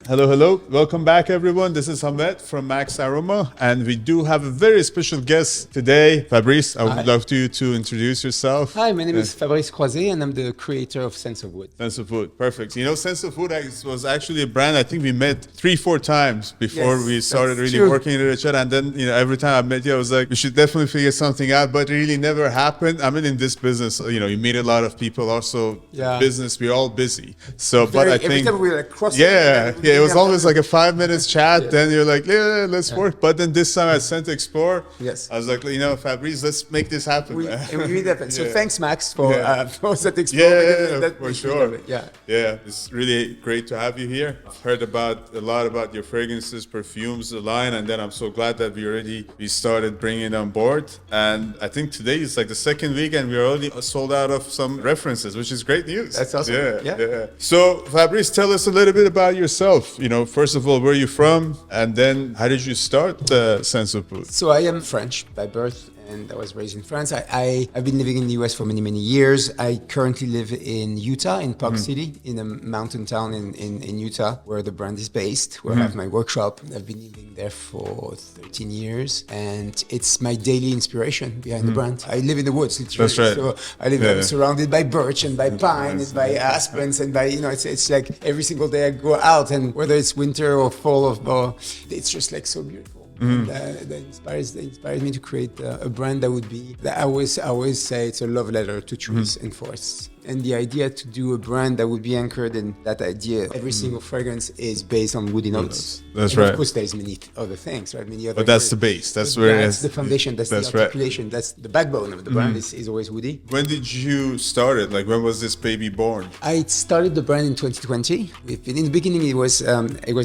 Hello, hello. Welcome back, everyone. This is Hamed from Maxaroma, and we do have a very special guest today. Fabrice, I would love you to introduce yourself. Hi, my name is Fabrice Croisé, and I'm the creator of Sense of Wood. Sense of Wood, perfect. You know, Sense of Wood was actually a brand I think we met 3-4 times before we started really working with each other. And then, every time I met you, I was like, we should definitely figure something out, but it really never happened. I mean, in this business, you meet a lot of people. Also, business, we're all busy. So, but I think, every time we were like crossing, it was always like a 5 minutes chat. Then you're like, let's work. But then this time at Scent Explore, I was like, Fabrice, let's make this happen. We made it happen. So thanks, Max, for Scent Explore. For sure. It's really great to have you here. I've heard a lot about your fragrances, perfumes, the line, and then I'm so glad that we started bringing it on board. And I think today is like the second week, and we're already sold out of some references, which is great news. That's awesome. So Fabrice, tell us a little bit about yourself. First of all, where are you from, and then how did you start Sense of Wood? So I am French by birth, and I was raised in France. I've been living in the US for many, many years. I currently live in Utah, in Park City, in a mountain town in Utah, where the brand is based, where I have my workshop. I've been living there for 13 years, and it's my daily inspiration behind the brand. I live in the woods, literally. That's right. So I'm surrounded by birch and by pine and by aspens and by, it's like every single day I go out, and whether it's winter or fall, it's just like so beautiful. That inspires me to create a brand that would be. I always say it's a love letter to trees and forests. And the idea to do a brand that would be anchored in that idea. Every single fragrance is based on woody notes. That's and right. Of course, there's many other things, right? But that's the base. That's where that's the foundation. That's the articulation. Right. That's the backbone of the brand. Is always woody. When did you start it? Like, when was this baby born? I started the brand in 2020. In the beginning, it was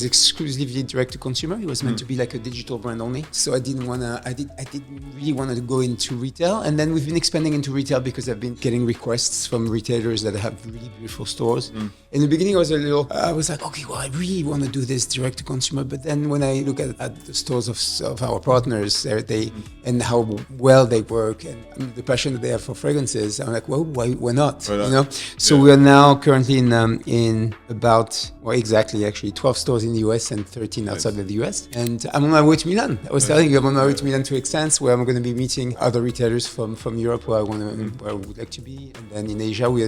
exclusively direct to consumer. It was meant to be like a digital brand only. So I didn't really want to go into retail. And then we've been expanding into retail because I've been getting requests from retailers that have really beautiful stores. In the beginning, I was like, okay, well, I really want to do this direct to consumer. But then when I look at the stores of our partners, and how well they work and the passion that they have for fragrances, I'm like, well, why not? So we are now currently in about, actually 12 stores in the US and 13 outside of the US. And I'm on my way to Milan. I was telling you, I'm on my way to Milan to Extens, where I'm going to be meeting other retailers from Europe where I would like to be. And then in Asia, we're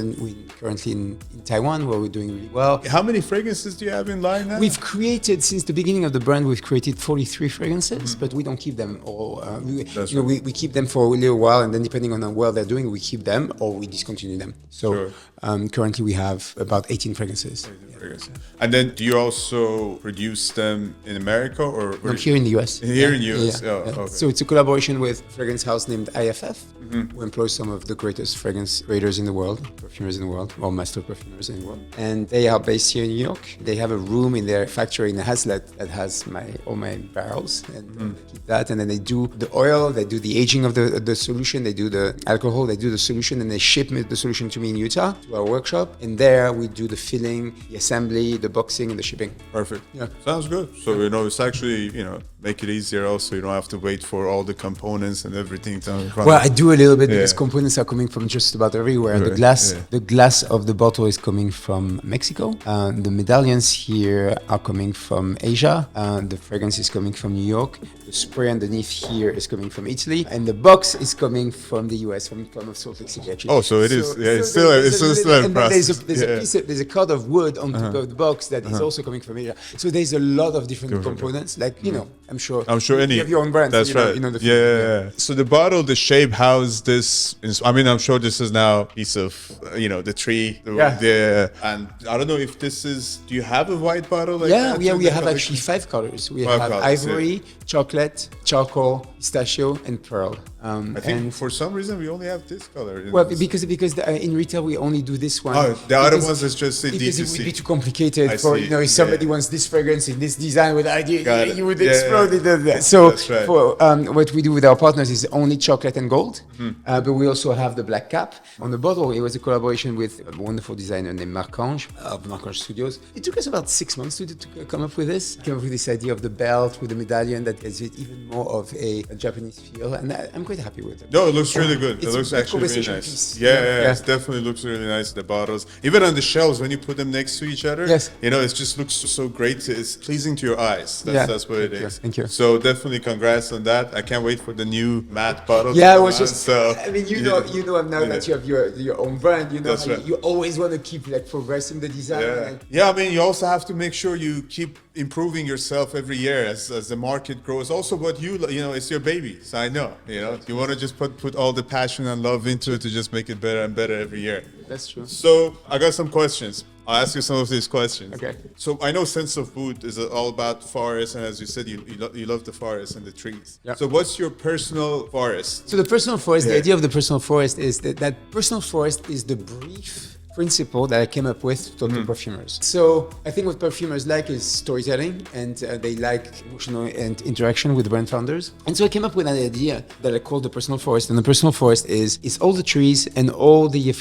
currently in Taiwan, where we're doing really well. How many fragrances do you have in line now? We've created, since the beginning of the brand, we've created 43 fragrances, but we don't keep them all. We keep them for a little while, and then depending on how well they're doing, we keep them or we discontinue them. So currently we have about 18 fragrances. And then do you also produce them in America or here in the US? Here in the US. Okay. So it's a collaboration with a fragrance house named IFF, who employs some of the greatest fragrance creators in the world, perfumers in the world, or master perfumers in the world. And they are based here in New York. They have a room in their factory in Hazlet that has all my barrels, and they keep that. And then they do the oil, they do the aging of the solution, they do the alcohol, they do the solution, and they ship the solution to me in Utah, to our workshop. And there we do the filling, the assembly, the boxing, and the shipping. Perfect. Yeah. Sounds good. So, it's actually, make it easier also. You don't have to wait for all the components and everything. Well, I do a little bit because components are coming from just about everywhere. Right. The glass of the bottle is coming from Mexico. The medallions here are coming from Asia. The fragrance is coming from New York. The spray underneath here is coming from Italy, and the box is coming from the US, from Salt Lake City. Actually. Oh, so it is. It's still a process. There's a cut of wood on top of the box that is also coming from Asia. So there's a lot of different components. Like I'm sure you have your own brand. That's right. So the bottle, the shape, how is this? I'm sure this is now a piece of the tree. And I don't know if this is. Do you have a white bottle? Like we have actually 5 colors. We have ivory, chocolate, charcoal, pistachio, and pearl. I think for some reason we only have this color. Well, because in retail we only do this one. Oh, the other ones is just because it would be too complicated if somebody wants this fragrance in this design with idea, you would explode only does that. So That's right. for what we do with our partners is only chocolate and gold, but we also have the black cap on the bottle. It was a collaboration with a wonderful designer named Marc-Ange of Marc-Ange Studios. It took us about 6 months to come up with this. Came up with this idea of the belt with the medallion that gives it even more of a Japanese feel, and I'm quite happy with it. No, it looks really good. It It's looks a actually really conversation nice. piece. Yeah, it definitely looks really nice. The bottles, even on the shelves, when you put them next to each other, Yes. you know, it just looks so great. It's pleasing to your eyes. That's what it is. Thank you. So definitely, congrats on that. I can't wait for the new matte bottle. Yeah, to I come was out. just. So I mean, you know, now that you have your own brand, you know, That's right. you always want to keep like progressing the design. Yeah. and- Yeah, I mean, you also have to make sure you keep improving yourself every year as the market grows. Also, what you know, it's your baby. So I know, you know, you want to just put all the passion and love into it to just make it better and better every year. That's true. So I got some questions. I'll ask you some of these questions. Okay. So I know Sense of Food is all about forest, and as you said, you love the forest and the trees. Yeah. So what's your personal forest? So the personal forest, the Yeah. idea of the personal forest is that personal forest is the brief principle that I came up with to talk to perfumers. So I think what perfumers like is storytelling, and they like emotional and interaction with brand founders. And so I came up with an idea that I called the personal forest. And the personal forest is all the trees and all the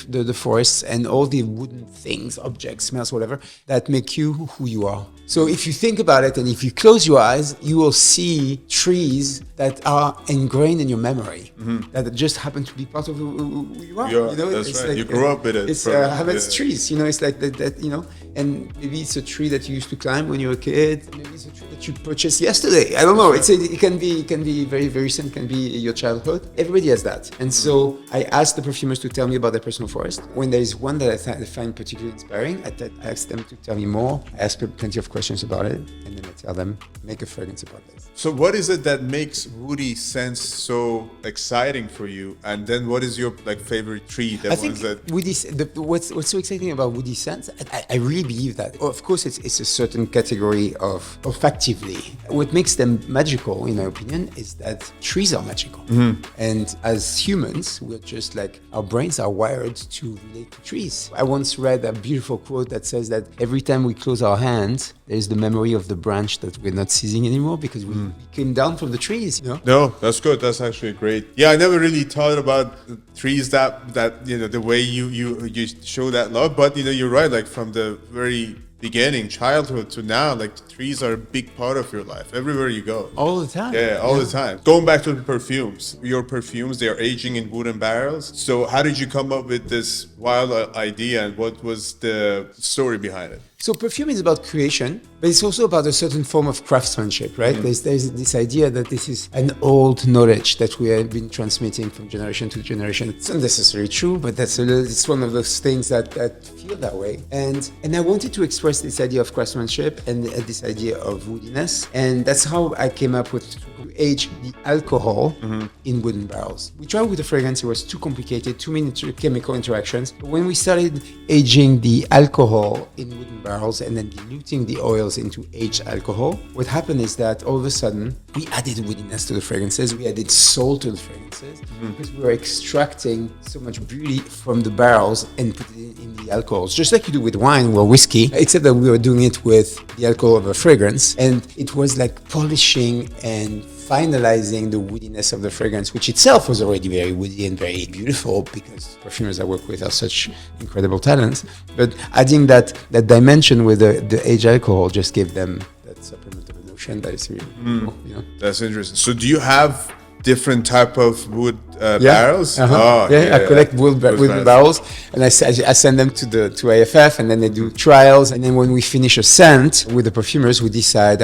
forests and all the wooden things, objects, smells, whatever, that make you who you are. So if you think about it and if you close your eyes, you will see trees that are ingrained in your memory, that just happen to be part of who you are. Yeah, you know, that's it's right. like, You grew up with it. It's probably. Hamed's trees, you know. It's like that, you know. And maybe it's a tree that you used to climb when you were a kid. Maybe it's a tree that you purchased yesterday. I don't know. It can be very very recent. It can be your childhood. Everybody has that. And so I asked the perfumers to tell me about their personal forest. When there is one that I find particularly inspiring, I ask them to tell me more. I ask plenty of questions about it, and then I tell them make a fragrance about this. So what is it that makes woody scents so exciting for you? And then what is your favorite tree? I think woody. What's so exciting about woody scents? I really believe that. Of course, it's a certain category of olfactively. What makes them magical, in my opinion, is that trees are magical. And as humans, we're just like our brains are wired to relate to trees. I once read a beautiful quote that says that every time we close our hands, there's the memory of the branch that we're not seizing anymore because we came down from the trees. You know. No, that's good. That's actually great. Yeah, I never really thought about trees that you know the way you show that love. But you know, you're right. Like from the very beginning, childhood to now, like trees are a big part of your life. Everywhere you go. All the time. Yeah, all the time. Going back to the perfumes, your perfumes, they are aging in wooden barrels. So how did you come up with this wild idea, and what was the story behind it? So perfume is about creation, but it's also about a certain form of craftsmanship, right? There's this idea that this is an old knowledge that we have been transmitting from generation to generation. It's not necessarily true, but it's one of those things that feel that way. And I wanted to express this idea of craftsmanship and this idea of woodiness. And that's how I came up with to age the alcohol in wooden barrels. We tried with the fragrance, it was too complicated, too many chemical interactions. But when we started aging the alcohol in wooden barrels and then diluting the oils into aged alcohol, what happened is that all of a sudden we added woodiness to the fragrances, we added soul to the fragrances, because we were extracting so much beauty from the barrels and put it in the alcohols, just like you do with wine or whiskey, except that we were doing it with the alcohol of a fragrance, and it was like polishing and finalizing the woodiness of the fragrance, which itself was already very woody and very beautiful because perfumers I work with are such incredible talents. But adding that dimension with the aged alcohol just gave them that supplement of emotion that is really cool, you know? That's interesting. So do you have different type of wood barrels? Oh, yeah, I collect wood barrels and I send them to AFF, and then they do trials, and then when we finish a scent with the perfumers, we decide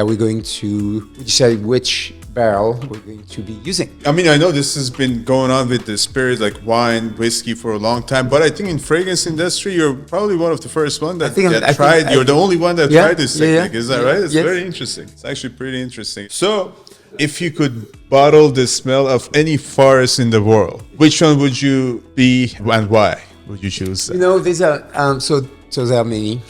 which barrel we're going to be using. I mean, I know this has been going on with the spirits like wine, whiskey for a long time, but I think in fragrance industry, you're probably one of the first one that tried. You're the only one that tried this technique. Is that right? It's very interesting. It's actually pretty interesting. So, if you could bottle the smell of any forest in the world, which one would you be and why would you choose? You know, these are so there are many.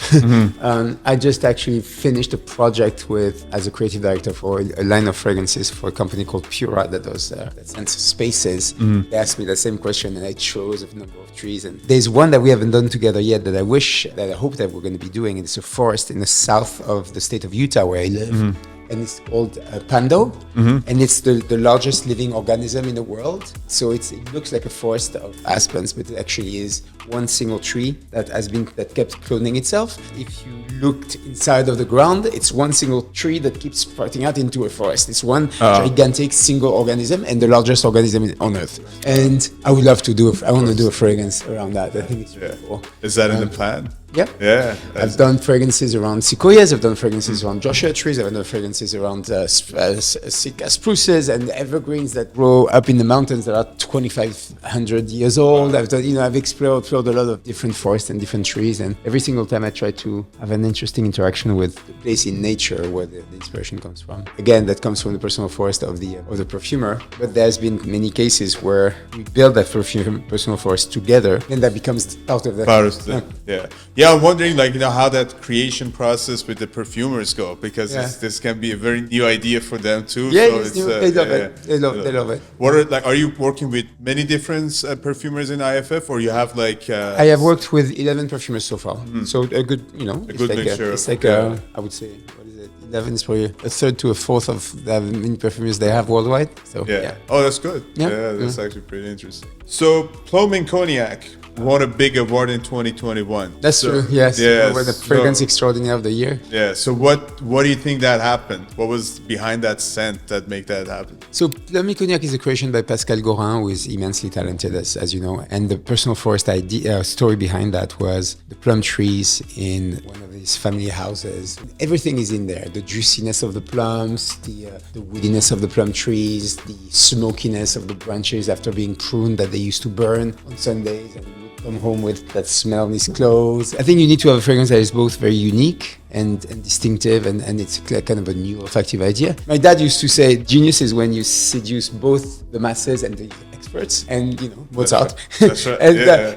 I just actually finished a project as a creative director for a line of fragrances for a company called Pura that does that sense of spaces. They asked me the same question, and I chose a number of trees. And there's one that we haven't done together yet that I hope that we're going to be doing. It's a forest in the south of the state of Utah where I live. and it's called Pando, and it's the largest living organism in the world. So it looks like a forest of aspens, but it actually is one single tree that kept cloning itself. If you looked inside of the ground, it's one single tree that keeps sprouting out into a forest. It's one gigantic single organism and the largest organism on Earth. And I would love to I want to do a fragrance around that. I think it's really cool. Is that in the plan? Yeah. Yeah. I've done fragrances around sequoias. I've done fragrances around joshua trees. I've done fragrances around Sitka spruces and evergreens that grow up in the mountains that are 2,500 years old. I've explored a lot of different forests and different trees, and every single time I try to have an interesting interaction with the place in nature where the inspiration comes from. Again, that comes from the personal forest of the perfumer. But there's been many cases where we build that personal forest together, and that becomes part of that. Yeah, I'm wondering, how that creation process with the perfumers go, because this can be a very new idea for them too. Yeah, so it's new. They love it. They love it. What are you working with many different perfumers in IFF, or you have I have worked with 11 perfumers so far. So a good, good mixture. It's like I would say, what is it? 11 is probably a third to a fourth of the many perfumers they have worldwide. So Oh, that's good. Yeah, that's actually pretty interesting. So Plum and Cognac won a big award in 2021. That's true. Yes. Yes. We're the fragrance extraordinaire of the year. Yeah. So what do you think that happened? What was behind that scent that made that happen? So Plum and Cognac is a creation by Pascal Gorin, who is immensely talented, as you know. And the personal forest story behind that was the plum trees in one of his family houses. Everything is in there. The juiciness of the plums, the woodiness of the plum trees, the smokiness of the branches after being pruned that they used to burn on Sundays, and come home with that smell in his clothes. I think you need to have a fragrance that is both very unique and distinctive, and it's kind of a new olfactive idea. My dad used to say, genius is when you seduce both the masses and the experts, and Mozart. That's right.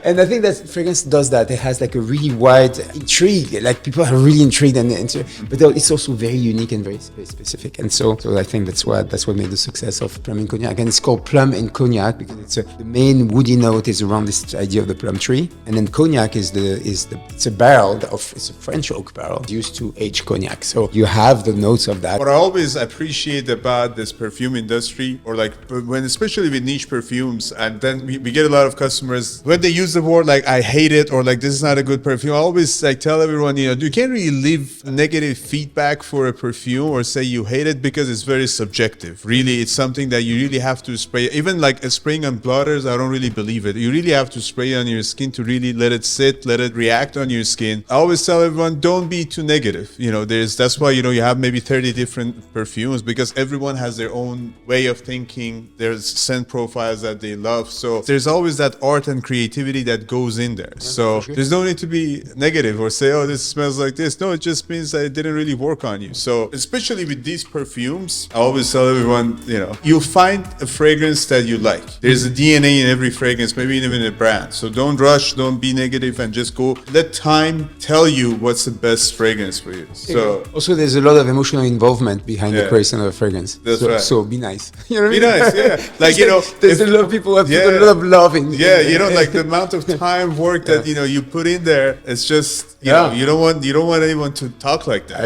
And I think that fragrance does that. It has like a really wide intrigue, like people are really intrigued, but it's also very unique and very specific. And so I think that's what made the success of Plum and Cognac. And it's called Plum and Cognac because the main woody note is around this idea of the plum tree, and then Cognac it's a barrel it's a French oak barrel used to age cognac. So you have the notes of that. What I always appreciate about this perfume industry, or especially with niche perfumes, and then we get a lot of customers when they use the word I hate it, or this is not a good perfume. I always tell everyone, you can't really leave negative feedback for a perfume or say you hate it, because it's very subjective. Really, it's something that you really have to spray. Even spraying on blotters, I don't really believe it. You really have to spray on your skin to really let it sit, let it react on your skin. I always tell everyone, don't be too negative. That's why you have maybe 30 different perfumes, because everyone has their own way of thinking. There's scent profiles that they love. So there's always that art and creativity that goes in there. So there's no need to be negative or say, oh, this smells like this. No, it just means that it didn't really work on you. So especially with these perfumes, I always tell everyone, you'll find a fragrance that you like. There's a DNA in every fragrance, maybe even a brand. So don't rush, don't be negative, and just go. Let time tell you what's the best fragrance for you. So also, there's a lot of emotional involvement behind the creation of a fragrance. That's right. So be nice. Be nice, yeah. There's a lot of people who have put a lot of love in. Yeah, the amount of time, work that you put in there. It's just you don't want anyone to talk like that.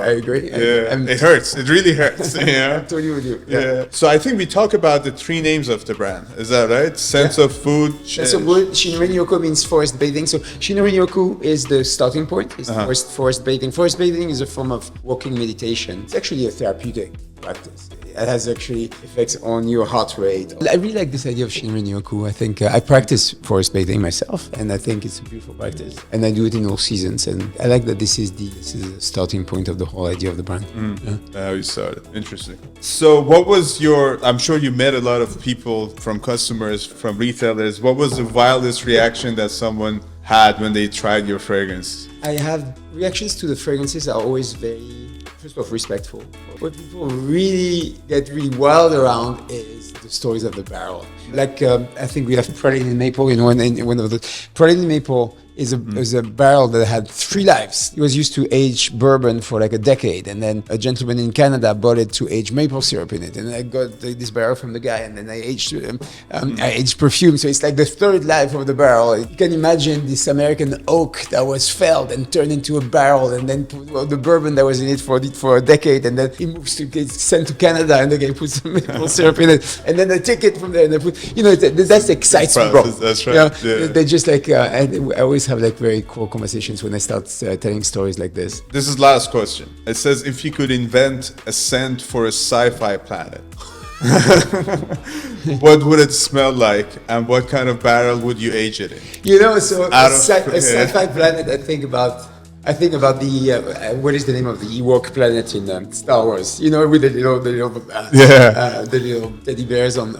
I agree. It hurts. It really hurts. Yeah. I'm totally with you. Yeah. So I think we talk about the three names of the brand. Is that right? Sense of food. Sense of food. Shinrin-yoku means forest bathing. So Shinrin-yoku is the starting point. It's forest bathing. Forest bathing is a form of walking meditation. It's actually a therapeutic practice. It has actually effects on your heart rate. I really like this idea of Shinrin-yoku. I think I practice forest bathing myself, and I think it's a beautiful practice. And I do it in all seasons. And I like that this is the starting point of the whole idea of the brand. How you started. Interesting. So what was I'm sure you met a lot of people, from customers, from retailers. What was the wildest reaction that someone had when they tried your fragrance? I have reactions to the fragrances are always very, first of all, respectful. What people really get really wild around is the stories of the barrel. I think we have Praline and Maple in one of the. Praline and Maple is a barrel that had 3 lives. It was used to age bourbon for a decade, and then a gentleman in Canada bought it to age maple syrup in it, and I got this barrel from the guy, and then I aged perfume. So it's like the 3rd life of the barrel. You can imagine this American oak that was felled and turned into a barrel, and then the bourbon that was in it for a decade, and then moves to get sent to Canada, and the guy puts some maple syrup in it, and then they take it from there and they put, you know, that's excites me, bro. That's right. You know, they just like, and I always have like very cool conversations when I start telling stories like this. This is last question. It says, if you could invent a scent for a sci-fi planet, what would it smell like, and what kind of barrel would you age it in? You know, so a sci-fi planet, I think about the what is the name of the Ewok planet in Star Wars? You know, with the little teddy bears on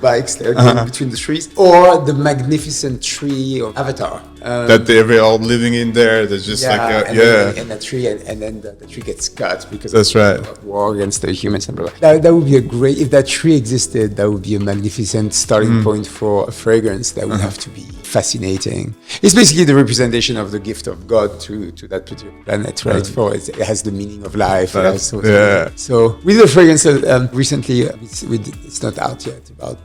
bikes that are between the trees, or the magnificent tree of Avatar. That they're all living in there. There's just and that tree, and then the tree gets cut because that's of war against the humans and blah, blah. That would be a great, if that tree existed, that would be a magnificent starting point for a fragrance that would have to be fascinating. It's basically the representation of the gift of God to that particular planet, right? For it has the meaning of life. So we did a fragrance recently. It's not out yet, about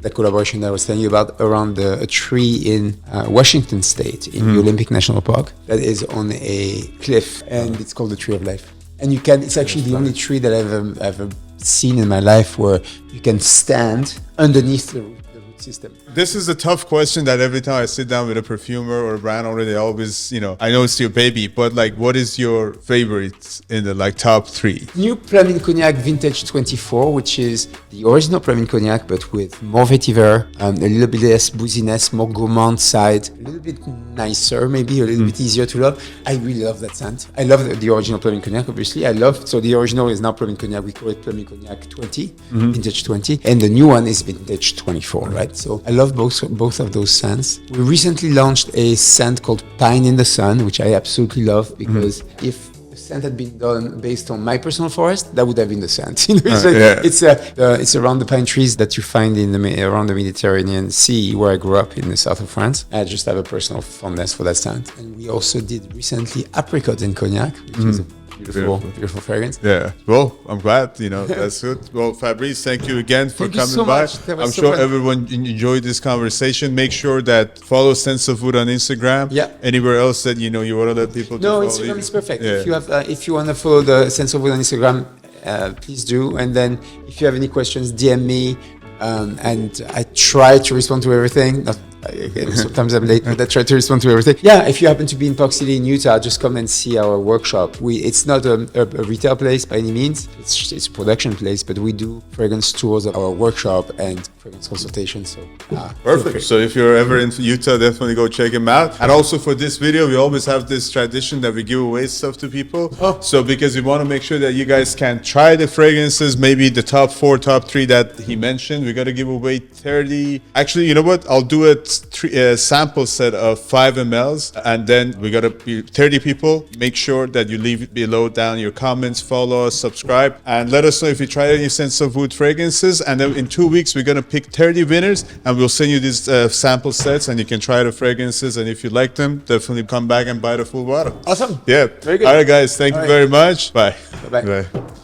the collaboration that I was telling you about around a tree in Washington State in the Olympic National Park that is on a cliff, and it's called the Tree of Life. And it's actually the only tree that I've ever seen in my life where you can stand underneath the root system. This is a tough question that every time I sit down with a perfumer or a brand owner, they always, you know, I know it's your baby, but like, what is your favorite in the like top 3? New Flaming Cognac Vintage 24, which is the original Flaming Cognac, but with more vetiver, a little bit less booziness, more gourmand side, a little bit nicer, maybe a little bit easier to love. I really love that scent. I love the original Flaming Cognac, obviously. So the original is now Flaming Cognac. We call it Flaming Cognac 20, Vintage 20. And the new one is Vintage 24, right? So I love both of those scents. We recently launched a scent called Pine in the Sun, which I absolutely love because if the scent had been done based on my personal forest, that would have been the scent. You know, it's around the pine trees that you find around the Mediterranean Sea, where I grew up in the south of France. I just have a personal fondness for that scent. And we also did recently Apricot and Cognac, which is a beautiful fragrance. Yeah. Well, I'm glad, you know, that's good. Well, Fabrice, thank you again for coming by. I'm sure everyone enjoyed this conversation. Make sure that follow Sense of Wood on Instagram. Yeah. Anywhere else that, you know, you want to let people No, Instagram is perfect. Yeah. If you want to follow the Sense of Wood on Instagram, please do. And then if you have any questions, DM me. And I try to respond to everything. Again, sometimes I'm late, but I try to respond to everything. Yeah, if you happen to be in Park City in Utah, just come and see our workshop. It's not a retail place by any means. It's a production place, but we do fragrance tours of our workshop and fragrance consultations. So perfect. So if you're ever in Utah, definitely go check them out. And also for this video, we always have this tradition that we give away stuff to people. So because we want to make sure that you guys can try the fragrances, maybe the top 4, top 3 that he mentioned. We got to give away 30. Actually, you know what? I'll do it. Sample set of 5 mLs, and then we gotta be 30 people. Make sure that you leave below down your comments, follow us, subscribe, and let us know if you tried any Sense of Wood fragrances. And then in 2 weeks we're gonna pick 30 winners, and we'll send you these sample sets, and you can try the fragrances. And if you like them, definitely come back and buy the full bottle. Awesome. Yeah. Very good. All right, guys. Thank you very much. Bye. Bye. Bye.